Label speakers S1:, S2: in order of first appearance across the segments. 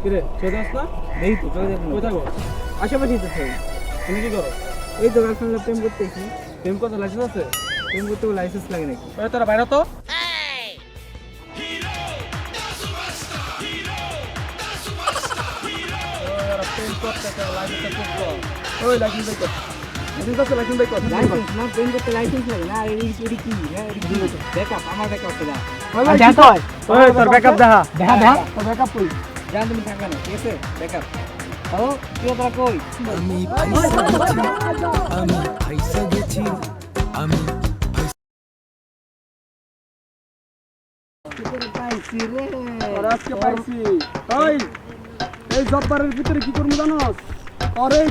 S1: কিরে চোদাস না?
S2: এই তো চলে যাবো
S1: কোথায় গো?
S2: আশেপাশেই তো সেই
S1: তুমি কি করো?
S2: এই তো গার্লফ্রেন্ড প্রেম করতেছি
S1: প্রেম করতে লাইসেন্স আছে?
S2: প্রেম করতে লাইসেন্স লাগে নাকি
S1: ওই তোরা বাইরে তো। প্রেম করতে লাইসেন্স করতে। ওই লাইসেন্স বাই কর। লাইসেন্স আছে লাইসেন্স বাই কর।
S2: লাইসেন্স না প্রেম করতে লাইসেন্স লাগে না আর এই কি হ্যাঁ এটা কি ব্যাকআপ আমার ব্যাকআপ তো দাও
S1: ওই তোর ব্যাকআপ দেখা।
S2: দেখা তোর ব্যাকআপ কই জান তুমি থাকবে না ঠিক আছে ব্যাকআপ ও তুই তোরা কই
S3: আমি ফাইসা গেছি আমি
S2: পাইছি রে
S1: আর আজকে পাইছি। ওই এই জব্বারের ভিতরে কি করবো জানোস? আর এই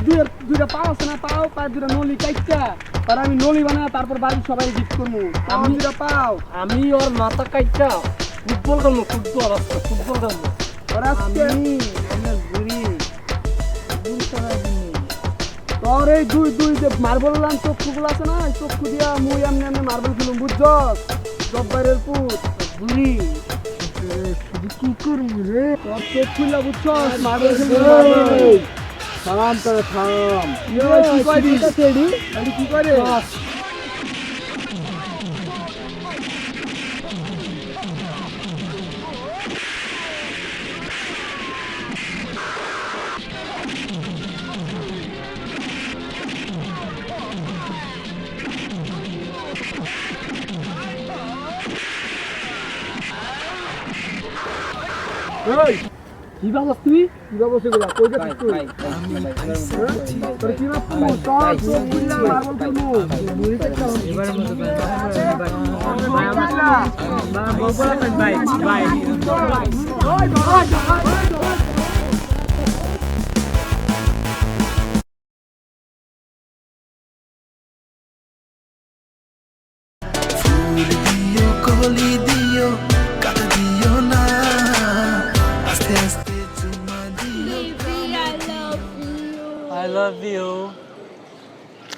S1: দুইটা পা আছে না পাও পায়ে দুইটা নলি কাইটা আর আমি নলি বানায় তারপর বাড়ির সবাই গিফট করবো। আমি দুইটা পাও
S4: আমি ওর মাথা কাইটা ফুটবল খেলবো ফুটবল আজকে ফুটবল খেলবো
S1: আর আজকে
S2: আমার বুড়ি বুড়ি তোরা দিনি
S1: তোর এই দুই যে মার্বেল লান চক্ষুগুলো আছে না এই চক্ষু দিয়া মুই এমনি মার্বেল খেলুম বুঝছস? জব্বারের পুত
S2: বুড়ি শুধু কি করবি রে
S1: তোর চোখ খুললা বুঝছস মার্বেল খেলুম।
S2: থাম তোরা থাম
S1: কি করি কি করে? ওই কি ভাবছ তুই? কি ভাবছ এগুলা? কই যাচ্ছিস তুই? তোর কি ভাবছিস? তোর চোখ খুললা মার্বেল খেলবো।
S2: এবারে মতো ভাই
S3: ফুল দিও কলি দিও কাটা দিও না আস্তে আস্তে চুমা দিও
S4: আই লাভ ইউ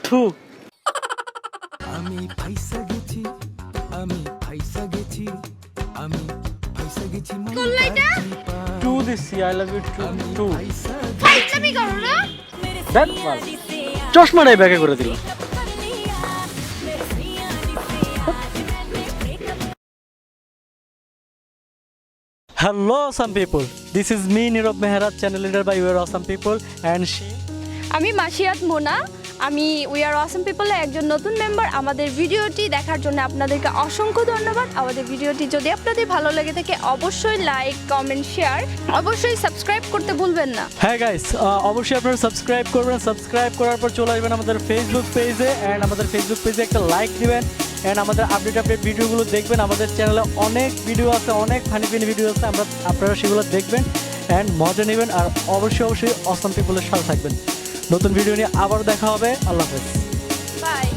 S4: টু
S3: আমি ফাইসা গেছি আমি ফাইসা গেছি আমি ফাইসা গেছি
S4: টু দিছি I love you too too
S3: ফাইসা
S5: ফাইজলামি করো না
S4: দেখ বাস চশমাটাই ব্যাগে করে দিল Hello, some people. This is me, Nirav Mehraj, channel leader by Your Awesome People, and she.
S5: আমি মাসিয়াত মোনা আমি উই আর অসম পিপলের একজন নতুন মেম্বার আমাদের ভিডিওটি দেখার জন্য আপনাদেরকে অসংখ্য ধন্যবাদ আমাদের ভিডিওটি যদি আপনাদের ভালো লেগে থাকে অবশ্যই লাইক কমেন্ট শেয়ার অবশ্যই সাবস্ক্রাইব করতে ভুলবেন না
S4: হ্যাঁ গাইস অবশ্যই আপনারা সাবস্ক্রাইব করবেন সাবস্ক্রাইব করার পর চলে আসবেন আমাদের ফেসবুক পেজে অ্যান্ড আমাদের ফেসবুক পেজে একটা লাইক দিবেন অ্যান্ড আমাদের আপডেট ভিডিওগুলো দেখবেন আমাদের চ্যানেলে অনেক ভিডিও আছে অনেক ফানি ভিডিও আছে আপনারা সেগুলো দেখবেন অ্যান্ড মজা নেবেন আর অবশ্যই অসম পিপলের সাথে থাকবেন নতুন ভিডিও নিয়ে আবার দেখা হবে আল্লাহ হাফেজ
S5: বাই